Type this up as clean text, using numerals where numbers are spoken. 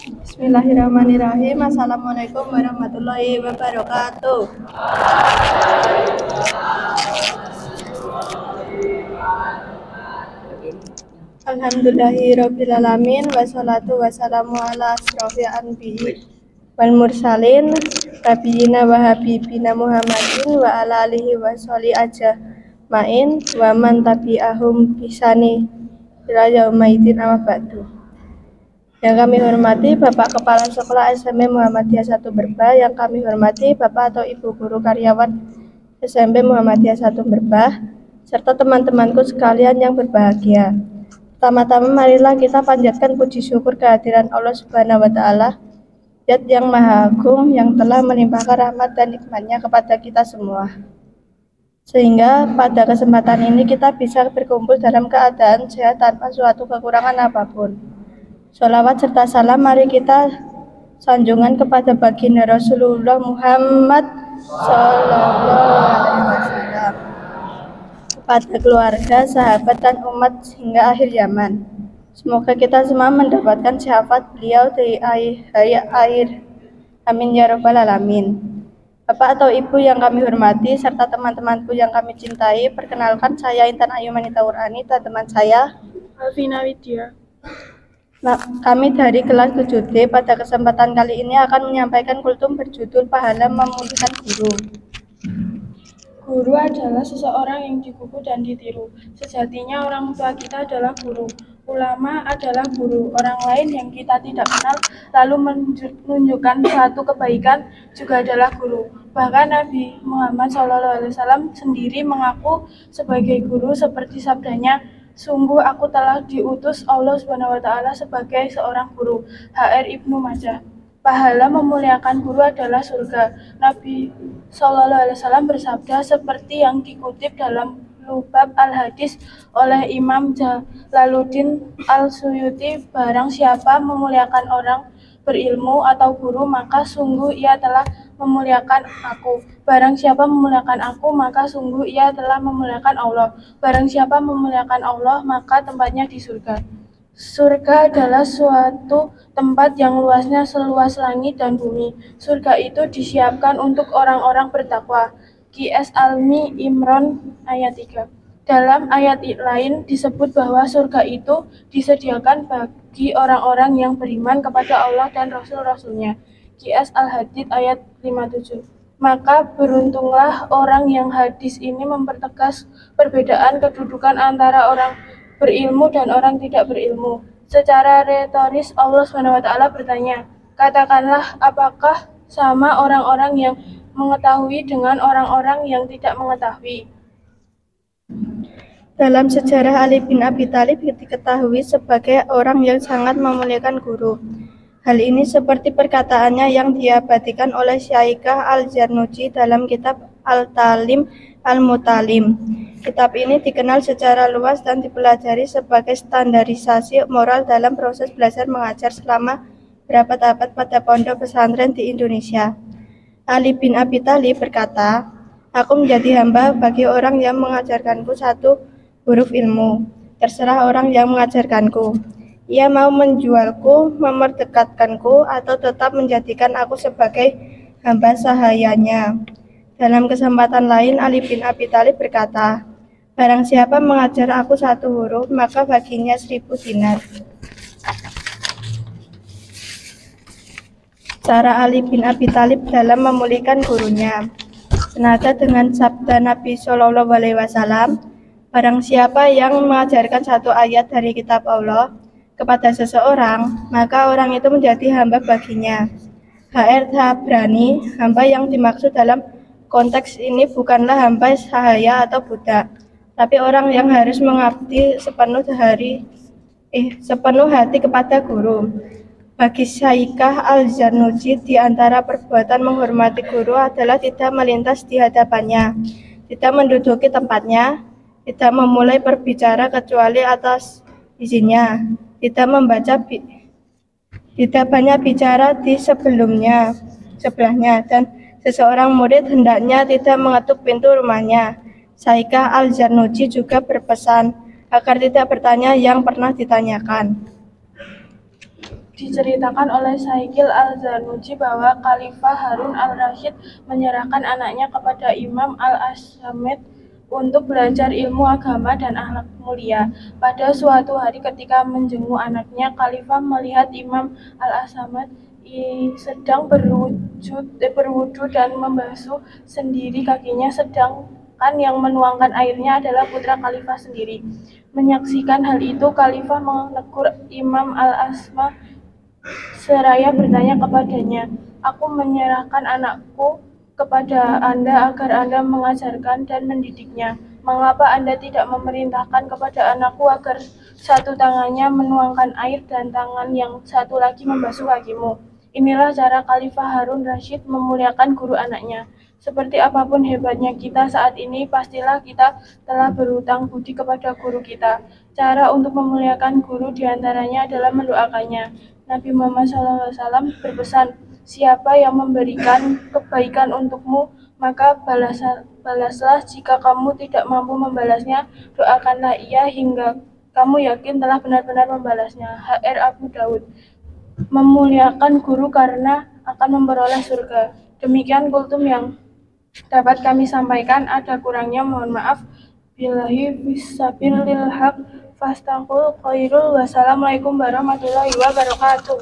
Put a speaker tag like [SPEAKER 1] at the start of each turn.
[SPEAKER 1] Bismillahirrahmanirrahim. Assalamualaikum warahmatullahi wabarakatuh. Alhamdulillahirrabbilalamin. Wassalatu wassalamu ala asrofil anbiyi wal mursalin nabiyina wa habibina Muhammadin wa ala alihi wa sholli ajmain wa man tabi'ahum bisani ila yaumaidin amma ba'du. Yang kami hormati Bapak Kepala Sekolah SMP Muhammadiyah 1 Berbah, yang kami hormati Bapak atau Ibu Guru Karyawan SMP Muhammadiyah 1 Berbah, serta teman-temanku sekalian yang berbahagia. Pertama-tama marilah kita panjatkan puji syukur kehadiran Allah Subhanahu wa Ta'ala, Zat yang Maha Agung yang telah melimpahkan rahmat dan nikmatnya kepada kita semua, sehingga pada kesempatan ini kita bisa berkumpul dalam keadaan sehat tanpa suatu kekurangan apapun. Sholawat serta salam mari kita sanjungan kepada baginda Rasulullah Muhammad Sallallahu Alaihi Wasallam, kepada keluarga, sahabat, dan umat hingga akhir zaman. Semoga kita semua mendapatkan syafaat beliau di akhir. Amin ya rabbal alamin. Bapak atau Ibu yang kami hormati serta teman-temanku yang kami cintai, perkenalkan saya Intan Ayu Manita Urani dan teman saya
[SPEAKER 2] Alvina Widya.
[SPEAKER 1] Nah, kami dari kelas 7D pada kesempatan kali ini akan menyampaikan kultum berjudul Pahala Memulihkan Guru.
[SPEAKER 2] Guru adalah seseorang yang digugu dan ditiru. Sejatinya orang tua kita adalah guru. Ulama adalah guru. Orang lain yang kita tidak kenal lalu menunjukkan suatu kebaikan juga adalah guru. Bahkan Nabi Muhammad SAW sendiri mengaku sebagai guru seperti sabdanya, "Sungguh aku telah diutus Allah SWT sebagai seorang guru." HR Ibnu Majah. Pahala memuliakan guru adalah surga. Nabi SAW bersabda seperti yang dikutip dalam Lubab Al-Hadis oleh Imam Jalaluddin Al-Suyuti, barang siapa memuliakan orang berilmu atau guru, maka sungguh ia telah memuliakan aku. Barang siapa memuliakan aku, maka sungguh ia telah memuliakan Allah. Barang siapa memuliakan Allah, maka tempatnya di surga. Surga adalah suatu tempat yang luasnya seluas langit dan bumi. Surga itu disiapkan untuk orang-orang bertakwa. Qs Almi Imron ayat 3. Dalam ayat lain disebut bahwa surga itu disediakan bagi orang-orang yang beriman kepada Allah dan Rasul-Rasulnya. Qs Al-Hadid ayat 57. Maka beruntunglah orang yang hadis ini mempertegas perbedaan kedudukan antara orang berilmu dan orang tidak berilmu. Secara retoris Allah SWT bertanya, katakanlah apakah sama orang-orang yang mengetahui dengan orang-orang yang tidak mengetahui?
[SPEAKER 1] Dalam sejarah Ali bin Abi Thalib diketahui sebagai orang yang sangat memuliakan guru. Hal ini seperti perkataannya yang diabadikan oleh Syaikah Al-Zarnuji dalam kitab Al-Talim Al-Mutalim. Kitab ini dikenal secara luas dan dipelajari sebagai standarisasi moral dalam proses belajar mengajar selama berabad-abad pada pondok pesantren di Indonesia. Ali bin Abi Thalib berkata, "Aku menjadi hamba bagi orang yang mengajarkanku satu huruf ilmu. Terserah orang yang mengajarkanku. Ia mau menjualku, memerdekatkanku, atau tetap menjadikan aku sebagai hamba sahayanya." Dalam kesempatan lain, Ali bin Abi Thalib berkata, "Barang siapa mengajar aku satu huruf, maka baginya 1000 dinar." Cara Ali bin Abi Thalib dalam memulihkan gurunya. Senada dengan sabda Nabi Shallallahu Alaihi Wasallam, barang siapa yang mengajarkan satu ayat dari kitab Allah kepada seseorang, maka orang itu menjadi hamba baginya. HR Tabrani, hamba yang dimaksud dalam konteks ini bukanlah hamba sahaya atau budak, tapi orang yang harus mengabdi sepenuh hati kepada guru. Bagi Syaikah Al-Zarnuji, di antara perbuatan menghormati guru adalah tidak melintas di hadapannya, tidak menduduki tempatnya, tidak memulai berbicara kecuali atas izinnya, tidak banyak bicara di sebelahnya, dan seseorang murid hendaknya tidak mengetuk pintu rumahnya. Syaikah Al-Zarnuji juga berpesan agar tidak bertanya yang pernah ditanyakan.
[SPEAKER 2] Diceritakan oleh Syaikil Al-Zarnuji bahwa Khalifah Harun al-Rasyid menyerahkan anaknya kepada Imam al-Assamid untuk belajar ilmu agama dan akhlak mulia. Pada suatu hari ketika menjenguk anaknya, Khalifah melihat Imam al-Assamid sedang berwudu dan membasuh sendiri kakinya, sedangkan yang menuangkan airnya adalah putra Khalifah sendiri. Menyaksikan hal itu, Khalifah menegur Imam al-Asma seraya bertanya kepadanya, "Aku menyerahkan anakku kepada Anda agar Anda mengajarkan dan mendidiknya. Mengapa Anda tidak memerintahkan kepada anakku agar satu tangannya menuangkan air dan tangan yang satu lagi membasuh kakimu?" Inilah cara Khalifah Harun Rasyid memuliakan guru anaknya. Seperti apapun hebatnya kita saat ini, pastilah kita telah berhutang budi kepada guru kita. Cara untuk memuliakan guru diantaranya adalah mendoakannya. Nabi Muhammad SAW berpesan, "Siapa yang memberikan kebaikan untukmu, maka balaslah. Jika kamu tidak mampu membalasnya, doakanlah ia hingga kamu yakin telah benar-benar membalasnya." HR Abu Daud. Memuliakan guru karena akan memperoleh surga. Demikian kultum yang dapat kami sampaikan, ada kurangnya mohon maaf. Billahi fisabilil haq fastaqul khairul. Wassalamualaikum warahmatullahi wabarakatuh.